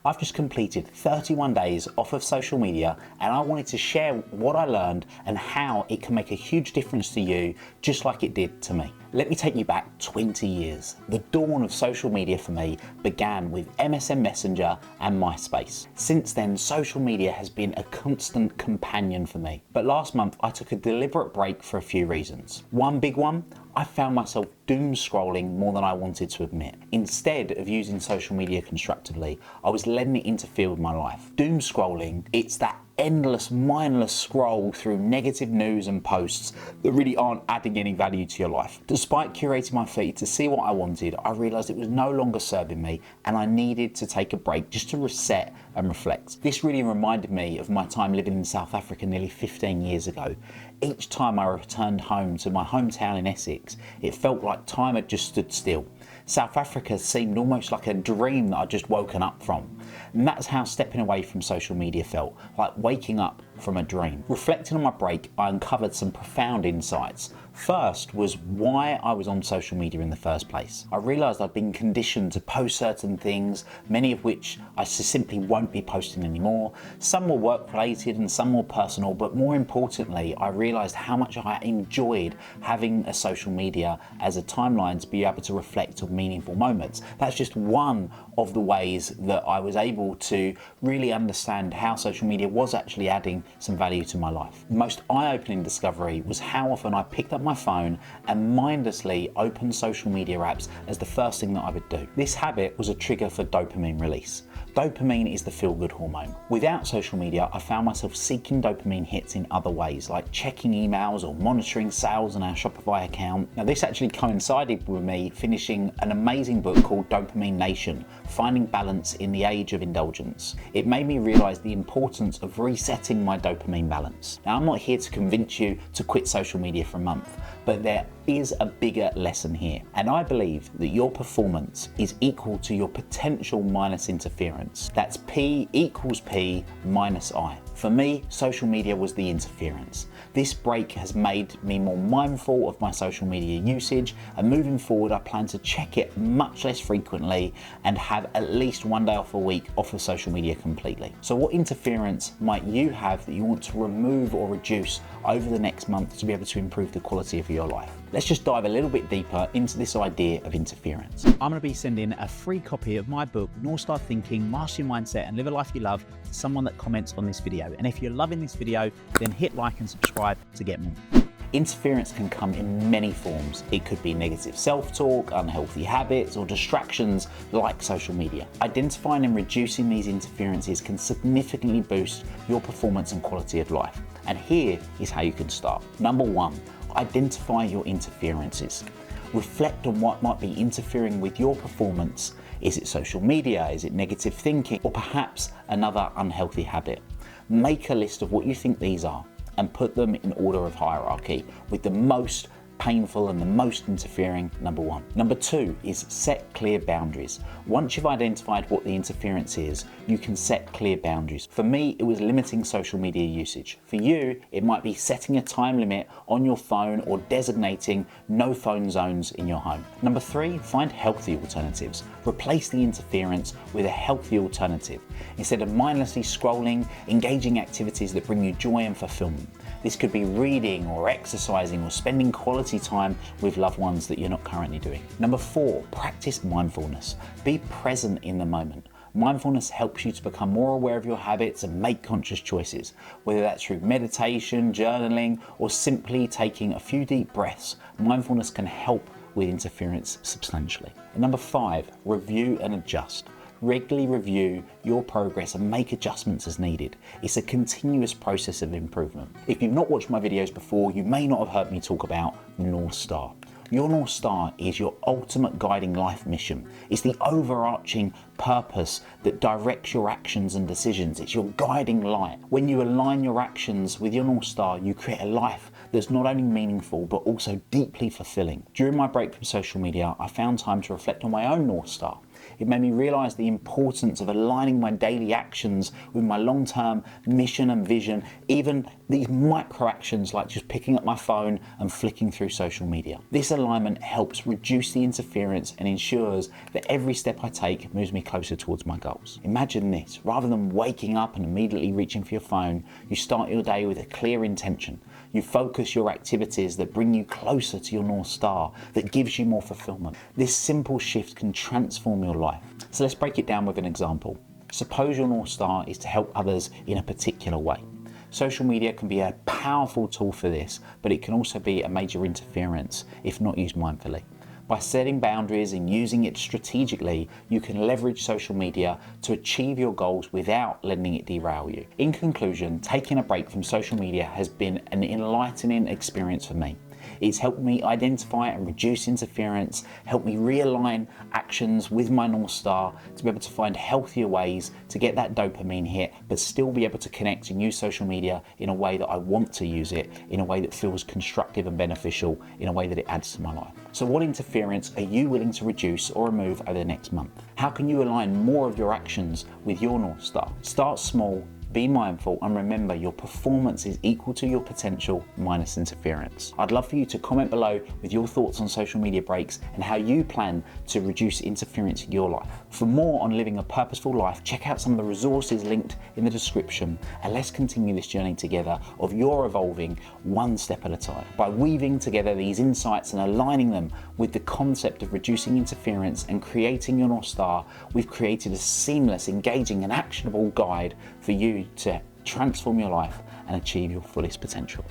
I've just completed 31 days off of social media, and I wanted to share what I learned and how it can make a huge difference to you, just like it did to me. Let me take you back 20 years. The dawn of social media for me began with MSN Messenger and MySpace. Since then, social media has been a constant companion for me. But last month, I took a deliberate break for a few reasons. One big one, I found myself doom scrolling more than I wanted to admit. Instead of using social media constructively, I was letting it interfere with my life. Doom scrolling, it's that endless, mindless scroll through negative news and posts that really aren't adding any value to your life. Despite curating my feed to see what I wanted, I realised it was no longer serving me and I needed to take a break just to reset and reflect. This really reminded me of my time living in South Africa nearly 15 years ago. Each time I returned home to my hometown in Essex, it felt like time had just stood still. South Africa seemed almost like a dream that I'd just woken up from. And that's how stepping away from social media felt, like waking up from a dream. Reflecting on my break, I uncovered some profound insights. First was why I was on social media in the first place. I realised I'd been conditioned to post certain things, many of which I simply won't be posting anymore. Some were work related and some were personal, but more importantly, I realised how much I enjoyed having a social media as a timeline to be able to reflect on meaningful moments. That's just one of the ways that I was able to really understand how social media was actually adding some value to my life. The most eye-opening discovery was how often I picked up my phone and mindlessly opened social media apps as the first thing that I would do. This habit was a trigger for dopamine release. Dopamine is the feel-good hormone. Without social media, I found myself seeking dopamine hits in other ways, like checking emails or monitoring sales on our Shopify account. Now, this actually coincided with me finishing an amazing book called Dopamine Nation, Finding Balance in the Age of Indulgence. It made me realise the importance of resetting my dopamine balance. Now, I'm not here to convince you to quit social media for a month, but there is a bigger lesson here. And I believe that your performance is equal to your potential minus interference. That's P equals P minus I. For me, social media was the interference. This break has made me more mindful of my social media usage, and moving forward, I plan to check it much less frequently and have at least one day off a week off of social media completely. So what interference might you have that you want to remove or reduce over the next month to be able to improve the quality of your life? Let's just dive a little bit deeper into this idea of interference. I'm going to be sending a free copy of my book, North Star Thinking, Master Your Mindset and Live a Life You Love, to someone that comments on this video. And if you're loving this video, then hit like and subscribe to get more. Interference can come in many forms. It could be negative self-talk, unhealthy habits, or distractions like social media. Identifying and reducing these interferences can significantly boost your performance and quality of life. And here is how you can start. Number one, identify your interferences. Reflect on what might be interfering with your performance. Is it social media? Is it negative thinking? Or perhaps another unhealthy habit? Make a list of what you think these are and put them in order of hierarchy, with the most painful and the most interfering number one. Number two is set clear boundaries. Once you've identified what the interference is, you can set clear boundaries. For me, it was limiting social media usage. For you, it might be setting a time limit on your phone or designating no phone zones in your home. Number three, find healthy alternatives. Replace the interference with a healthy alternative. Instead of mindlessly scrolling, engaging activities that bring you joy and fulfillment. This could be reading or exercising or spending quality time with loved ones that you're not currently doing. Number four, practice mindfulness. Be present in the moment. Mindfulness helps you to become more aware of your habits and make conscious choices, whether that's through meditation, journaling, or simply taking a few deep breaths. Mindfulness can help with interference substantially. And number five, review and adjust. Regularly review your progress and make adjustments as needed. It's a continuous process of improvement. If you've not watched my videos before, you may not have heard me talk about North Star. Your North Star is your ultimate guiding life mission. It's the overarching purpose that directs your actions and decisions. It's your guiding light. When you align your actions with your North Star, you create a life that's not only meaningful, but also deeply fulfilling. During my break from social media, I found time to reflect on my own North Star. It made me realise the importance of aligning my daily actions with my long-term mission and vision, even these micro actions like just picking up my phone and flicking through social media. This alignment helps reduce the interference and ensures that every step I take moves me closer towards my goals. Imagine this, rather than waking up and immediately reaching for your phone, you start your day with a clear intention. You focus your activities that bring you closer to your North Star, that gives you more fulfillment. This simple shift can transform your life. So let's break it down with an example. Suppose your North Star is to help others in a particular way. Social media can be a powerful tool for this, but it can also be a major interference if not used mindfully. By setting boundaries and using it strategically, you can leverage social media to achieve your goals without letting it derail you. In conclusion, taking a break from social media has been an enlightening experience for me. It's helped me identify and reduce interference, helped me realign actions with my North Star to be able to find healthier ways to get that dopamine hit, but still be able to connect and use social media in a way that I want to use it, in a way that feels constructive and beneficial, in a way that it adds to my life. So what interference are you willing to reduce or remove over the next month? How can you align more of your actions with your North Star? Start small, be mindful, and remember your performance is equal to your potential minus interference. I'd love for you to comment below with your thoughts on social media breaks and how you plan to reduce interference in your life. For more on living a purposeful life, check out some of the resources linked in the description, and let's continue this journey together of your evolving one step at a time. By weaving together these insights and aligning them with the concept of reducing interference and creating your North Star, we've created a seamless, engaging and actionable guide for you to transform your life and achieve your fullest potential.